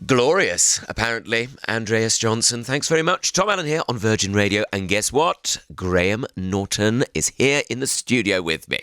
Glorious, apparently. Andreas Johnson, thanks very much. Tom Allen here on Virgin Radio. And guess what? Graeme Norton is here in the studio with me.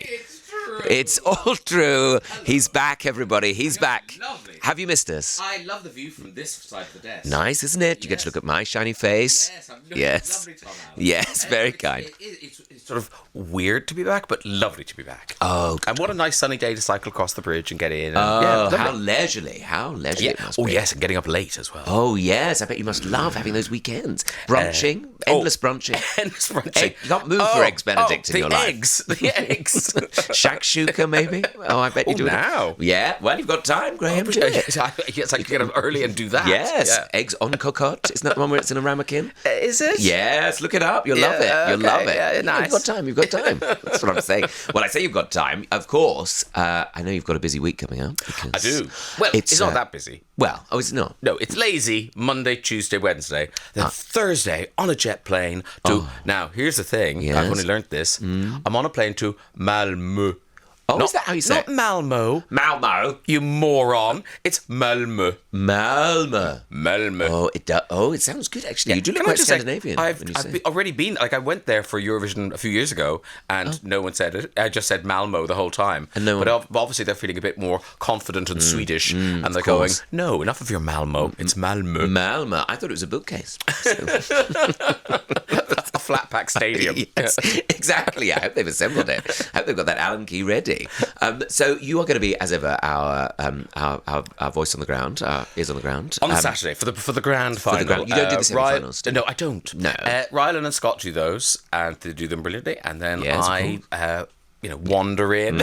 It's all true. He's back, everybody. He's back. Lovely. Have you missed us? I love the view from this side of the desk. Nice, isn't it? You get to look at my shiny face. Yes. Lovely, Tom Allen. Yes, very kind. It's sort of weird to be back, but lovely to be back. Oh, and what a nice sunny day to cycle across the bridge and get in. And, how leisurely. How leisurely it must be. Oh, yes, and getting up late as well. Oh, yes. I bet you must love having those weekends. Brunching. Endless brunching. Endless brunching. You can't move for Eggs Benedict in your life. The eggs. Shakshuka, maybe? Oh, I bet you do now. It. Yeah, well, you've got time, Graham. Yes, I can get up early and do that. Yes, eggs en cocotte. Isn't that the one where it's in a ramekin? Is it? Yes, look it up. You'll love it. You'll love it. Yeah, nice. You've got time. That's what I'm saying. Well, I say you've got time. Of course, I know you've got a busy week coming up. I do. Well, it's not that busy. Well, it's not. No, it's lazy Monday, Tuesday, Wednesday. Then Thursday on a jet plane to... Now, here's the thing. Yes. I've only learnt this. I'm on a plane to Malmo. Oh, is that how you say it? Not Malmo. Malmo. You moron. It's Malmo. Malmo. Malmo. It sounds good, actually. You do look quite Scandinavian. I've already been... I went there for Eurovision a few years ago, and no one said it. I just said Malmo the whole time. And no one... But obviously they're feeling a bit more confident and Swedish, and they're going, no, enough of your Malmo. It's Malmo. Malmo. I thought it was a bookcase. A flat pack stadium. Yes, exactly. I hope they've assembled it. I hope they've got that Allen key ready. So you are going to be, as ever, our voice on the ground, our ears on the ground. On Saturday, for the grand final. You don't do the semi-finals, do you? No, I don't. No. Rylan and Scott do those, and they do them brilliantly, and then Yes, I... wander in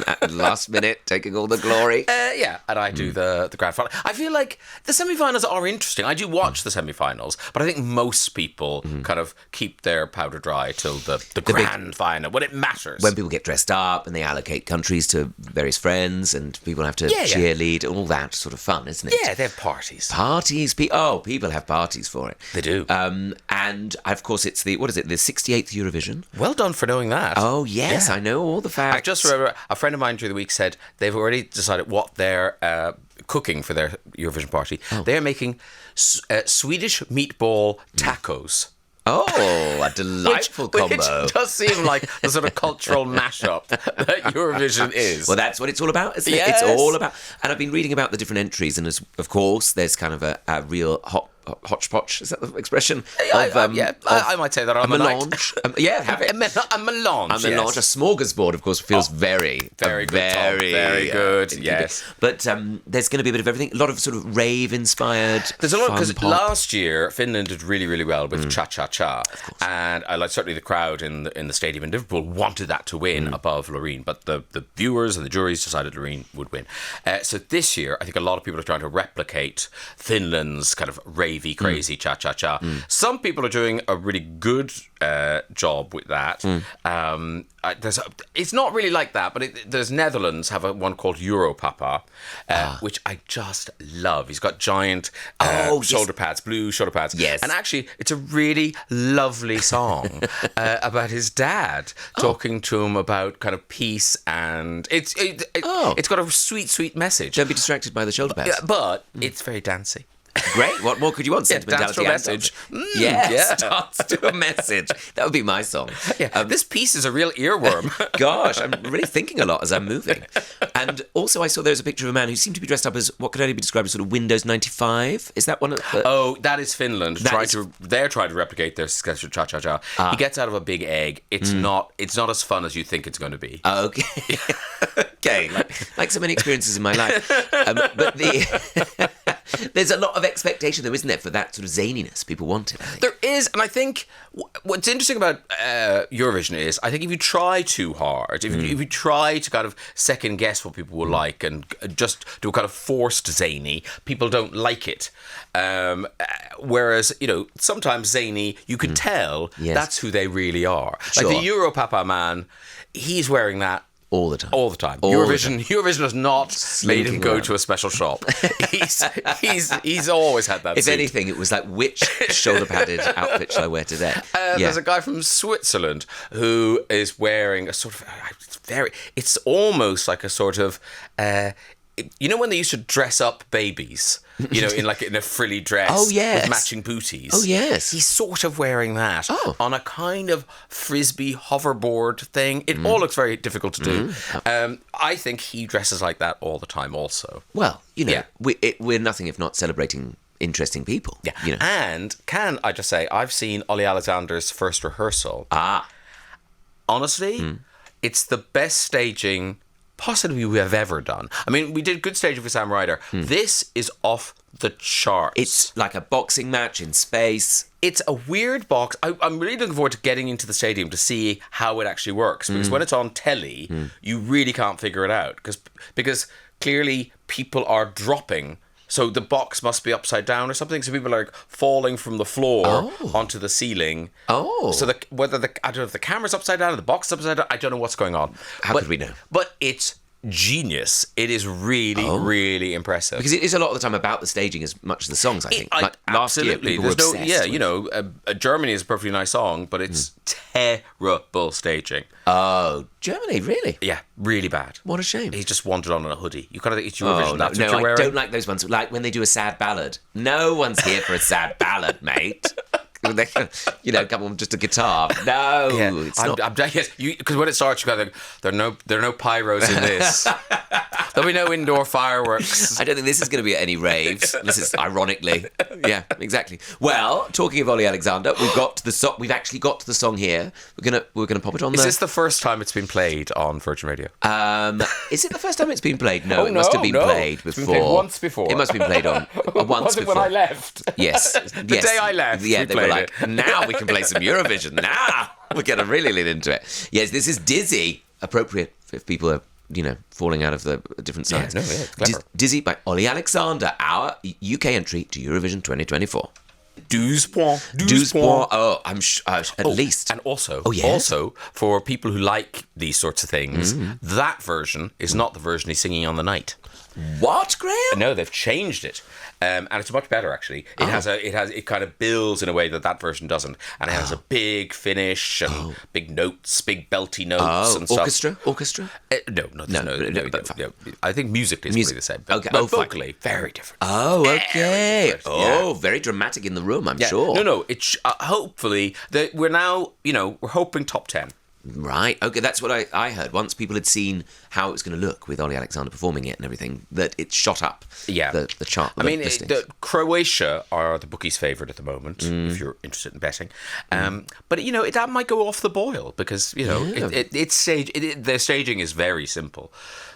at the last minute, taking all the glory. And I do the grand final. I feel like the semi-finals are interesting. I do watch the semi-finals, but I think most people kind of keep their powder dry till the grand final, when it matters. When people get dressed up and they allocate countries to various friends and people have to cheerlead, all that sort of fun, isn't it? Yeah, they have parties. Parties. People have parties for it. They do. And of course it's the 68th Eurovision. Well done for knowing that. Oh, yes, I know all the facts. I just remember a friend of mine during the week said they've already decided what they're cooking for their Eurovision party. They're making Swedish meatball tacos. Oh, a delightful combo. Which does seem like the sort of cultural mashup that Eurovision is. Well, that's what it's all about, isn't it? Yes. It's all about... And I've been reading about the different entries, and of course, there's kind of a real hodgepodge, is that the expression? I might say that on a melange. Have it. A melange, a melange. A smorgasbord, of course, feels very good, very good, yes. But there's going to be a bit of everything. A lot of sort of rave-inspired There's a lot, because pop. last year, Finland did really, really well with Cha-Cha-Cha. And certainly the crowd in the stadium in Liverpool wanted that to win above Loreen. But the viewers and the juries decided Loreen would win. So this year, I think a lot of people are trying to replicate Finland's kind of ravey, crazy Cha-Cha-Cha. Some people are doing a really good job with that. It's not really like that, but there's Netherlands have one called Europapa, which I just love. He's got giant shoulder pads, blue shoulder pads. Yes. And actually, it's a really lovely song about his dad talking to him about kind of peace, and it's got a sweet, sweet message. Don't be distracted by the shoulder pads. But it's very dancey. Great. What more could you want? Dance to a message. Dance to a message. That would be my song. This piece is a real earworm. Gosh, I'm really thinking a lot as I'm moving. And also I saw there was a picture of a man who seemed to be dressed up as what could only be described as sort of Windows 95. Is that one? That is Finland. They're trying to replicate their successor Cha-Cha-Cha. He gets out of a big egg. It's not as fun as you think it's going to be. Okay. Okay. Like so many experiences in my life. But there's a lot of expectation, though, isn't there, for that sort of zaniness people want it, I think. There is, and I think what's interesting about Eurovision is, I think if you try too hard, if you try to kind of second guess what people will like and just do a kind of forced zany, people don't like it. Whereas, sometimes zany, you could tell that's who they really are. Sure. Like the Europapa man, he's wearing that all the time. Eurovision has not made him go to a special shop. He's always had that. If anything, it was like, which shoulder padded outfit shall I wear today? There's a guy from Switzerland who is wearing a sort of it's almost like a sort of you know when they used to dress up babies, you know, in a frilly dress, Oh, yes. with matching booties. Oh, yes. He's sort of wearing that on a kind of frisbee hoverboard thing. It all looks very difficult to do. I think he dresses like that all the time. Also, Well, you know, Yeah. we're nothing if not celebrating interesting people. yeah. You know. And can I just say, I've seen Olly Alexander's first rehearsal. Honestly, it's the best staging possibly we have ever done. I mean, we did good staging for Sam Ryder. This is off the charts. It's like a boxing match in space. It's a weird box. I'm really looking forward to getting into the stadium to see how it actually works. Because when it's on telly, you really can't figure it out. Because clearly people are dropping. So the box must be upside down or something. So people are like falling from the floor onto the ceiling. Oh. So I don't know if the camera's upside down or the box is upside down. I don't know what's going on. How could we know? But it's genius. It is really, really impressive. Because it is a lot of the time about the staging as much as the songs, I think. Like last year, absolutely. people were There's obsessed with- you know, Germany is a perfectly nice song, but it's terrible staging. Oh, Germany, really? Yeah, really bad. What a shame. He just wandered on in a hoodie. You kind of think it's Eurovision. That's what no, you're I wearing. don't like those ones. Like when they do a sad ballad. No one's here for a sad ballad, mate. You know, come on, just a guitar. No, it's not. Because when it starts, you got to think, there are no pyros in this. There'll be no indoor fireworks. I don't think this is going to be at any raves. This is ironically. Yeah, exactly. Well, talking of Olly Alexander, we've actually got to the song here. We're gonna pop it on. Is this the first time it's been played on Virgin Radio? Is it the first time it's been played? No, it must have been played before. It's been played once before. It must have been played on once Was it before. when I left? Yes. The day I left, Yeah, we they were played like, now we can play some Eurovision. Now we're going to really lean into it. Yes, this is Dizzy. Appropriate if people are, you know, falling out of the different sides. Yeah, it's clever. Dizzy by Olly Alexander, our UK entry to Eurovision 2024. 12 points. 12 points. Oh, I'm at least. And also, yes? also for people who like these sorts of things, that version is not the version he's singing on the night. What, Graham? No, they've changed it, and it's much better actually. It kind of builds in a way that version doesn't, and it has a big finish and big notes, big belty notes and stuff. Orchestra? No. I think musically it's probably the same. Okay. But vocally, very different. Oh, okay. Yeah. Very dramatic in the room, I'm sure. No. It's hopefully we're now, you know, we're hoping top 10. Right. Okay, that's what I heard. Once people had seen how it was going to look with Olly Alexander performing it and everything, that it shot up the chart. I mean, Croatia are the bookies' favourite at the moment, if you're interested in betting. But, you know, that might go off the boil because, you know, their staging is very simple.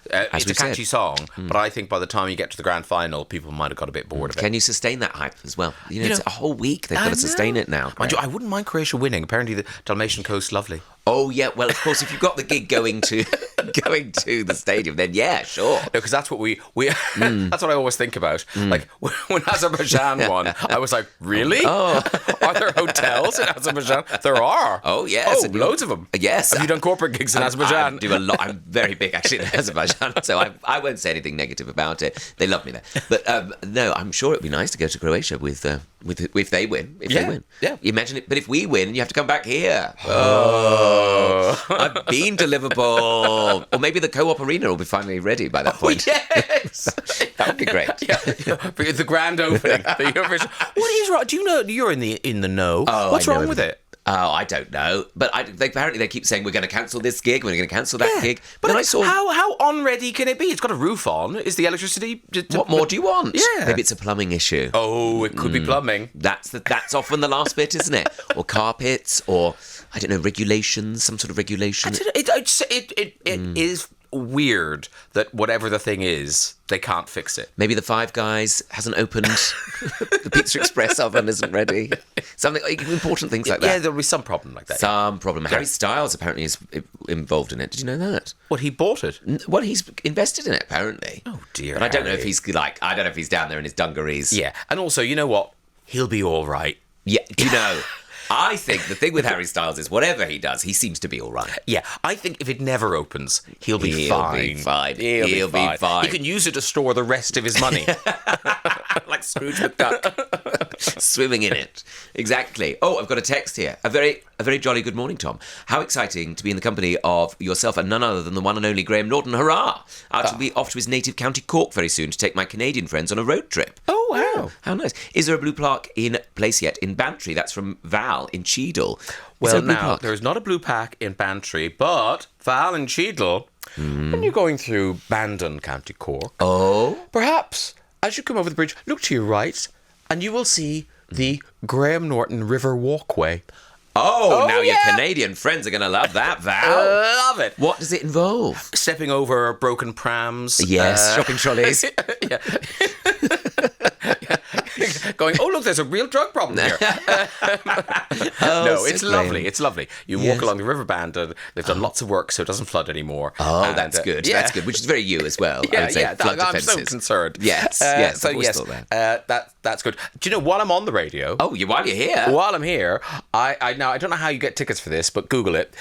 It's a catchy song, but I think by the time you get to the grand final, people might have got a bit bored of it. Can you sustain that hype as well? You know, it's a whole week. They've got to sustain it now. Mind you, I wouldn't mind Croatia winning. Apparently the Dalmatian coast's lovely. Oh, yeah. Well, of course, if you've got the gig going to the stadium, then yeah, sure. No, because that's what we that's what I always think about. Like, when Azerbaijan won, I was like, really? Oh. Are there hotels in Azerbaijan? There are. Oh, yes. Oh, loads of them. Yes. Have you done corporate gigs in Azerbaijan? I do a lot. I'm very big, actually, in Azerbaijan, so I won't say anything negative about it. They love me there. But, no, I'm sure it'd be nice to go to Croatia with if they win. They win. Yeah. You imagine it. But if we win, you have to come back here. Oh. I've been to Liverpool. Or maybe the Co-op Arena will be finally ready by that point. Yes. That would be great. Yeah. The grand opening. The Eurovision. What is wrong? Do you know? You're in the know. Oh, What's wrong with it? Oh, I don't know. But apparently they keep saying we're going to cancel this gig, we're going to cancel that gig. But then I saw... how unready can it be? It's got a roof on. Is the electricity... What more do you want? Yeah. Maybe it's a plumbing issue. Oh, it could be plumbing. That's often the last bit, isn't it? Or carpets, or, I don't know, regulations, some sort of regulation. It is weird that whatever the thing is, they can't fix it. Maybe the Five Guys hasn't opened. The Pizza Express oven isn't ready. Something important things like that. Yeah, there'll be some problem like that. Some problem. Harry Styles apparently is involved in it. Did you know that? What, he bought it? Well, he's invested in it apparently. Oh dear. But I don't know if he's down there in his dungarees. Yeah, and also, you know what? He'll be all right. Yeah, you know. I think the thing with Harry Styles is whatever he does, he seems to be all right. Yeah, I think if it never opens, he'll be fine. He'll be fine. He can use it to store the rest of his money. Like Scrooge McDuck. Swimming in it. Exactly. Oh, I've got a text here. A very jolly good morning, Tom. How exciting to be in the company of yourself and none other than the one and only Graeme Norton. Hurrah! I'll be off to his native county Cork very soon to take my Canadian friends on a road trip. Oh, wow. How nice. Is there a blue plaque in place yet in Bantry? That's from Val in Cheadle. Well, now, there is not a blue pack in Bantry, but Val and Cheadle, when you're going through Bandon, County Cork, perhaps as you come over the bridge, look to your right, and you will see the Graeme Norton River Walkway. Now your Canadian friends are going to love that, Val. Love it. What does it involve? Stepping over broken prams. Yes, shopping trolleys. Yeah. Going, oh, look, there's a real drug problem here. No, it's lovely. It's lovely. You walk along the river band, and they've done lots of work so it doesn't flood anymore. That's good. That's good, which is very you as well. I would say flood defences. I'm so concerned. Yes, so I've always thought that. That's good. Do you know, while I'm on the radio... Oh, while you're here? While I'm here, I don't know how you get tickets for this, but Google it.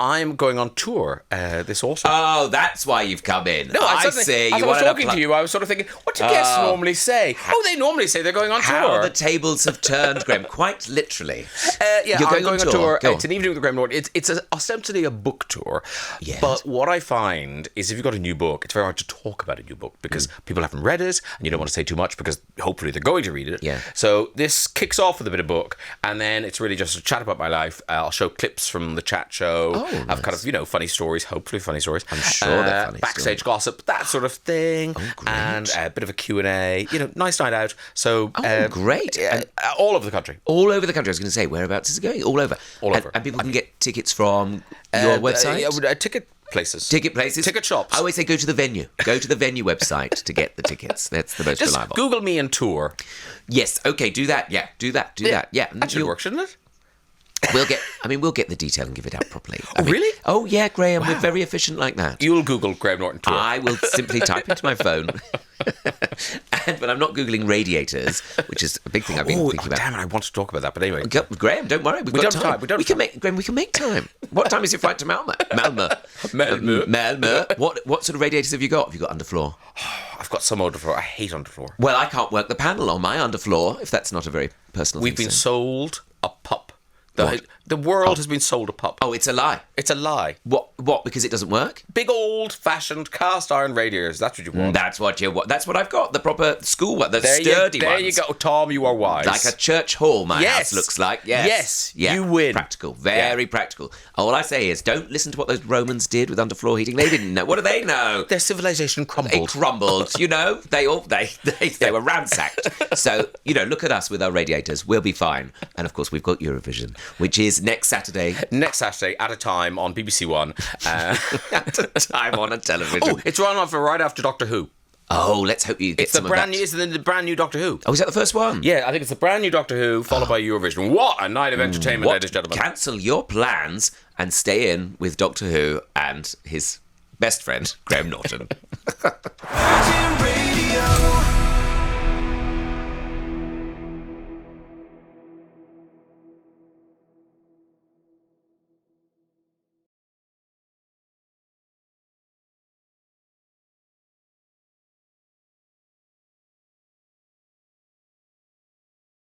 I'm going on tour this autumn. Oh, that's why you've come in. No, I see. As I was talking to you, I was sort of thinking, what do guests normally say? They normally say they're going on tour. How the tables have turned, Graeme, quite literally. You're going on tour. It's an evening with Graeme Norton. It's ostensibly a book tour. Yes. But what I find is if you've got a new book, it's very hard to talk about a new book because people haven't read it and you don't want to say too much because hopefully they're going to read it. Yeah. So this kicks off with a bit of book and then it's really just a chat about my life. I'll show clips from the chat show. I've kind of, funny stories, hopefully funny stories. I'm sure they're funny backstage gossip, that sort of thing. And a bit of a Q&A. Nice night out. So great. And all over the country. All over the country. I was going to say, whereabouts is it going? All over. All over. And people can get tickets from your website? Ticket places. Ticket places? Ticket shops. I always say go to the venue. Go to the venue website to get the tickets. That's the most Just reliable. Google me and tour. Yes. Okay, do that. Yeah, do that. Yeah. That should work, shouldn't it? We'll get the detail and give it out properly. Really? Oh, yeah, Graeme. Wow. We're very efficient like that. You'll Google Graeme Norton tour. I will simply type into my phone. But I'm not Googling radiators, which is a big thing I've been thinking about. Damn it, I want to talk about that, but anyway. Graeme, don't worry. We've got time. We can make time. What time is your flight to Malmo? Malmo. What sort of radiators have you got? Have you got underfloor? I've got some underfloor. I hate underfloor. Well, I can't work the panel on my underfloor, if that's not a very personal thing. We've been sold a pup. The world has been sold a pup. Oh, it's a lie. It's a lie. What? Because it doesn't work? Big old-fashioned cast iron radiators. That's what you want. That's what you want. That's what I've got. The proper school one. The sturdy ones. There you go, Tom. You are wise. Like a church hall, my house looks like. Yes. Yeah. You win. Practical. Very practical. All I say is don't listen to what those Romans did with underfloor heating. They didn't know. What do they know? Their civilization crumbled. It crumbled. They were ransacked. So, look at us with our radiators. We'll be fine. And, of course, we've got Eurovision, which is next Saturday. Next Saturday at a time on BBC One. At a time on a television. Oh, it's right after Doctor Who. Oh, let's hope you get some of that. It's the brand new Doctor Who. Oh, is that the first one? Yeah, I think it's the brand new Doctor Who, followed by Eurovision. What a night of entertainment, ladies and gentlemen. Cancel your plans and stay in with Doctor Who and his best friend, Graeme Norton.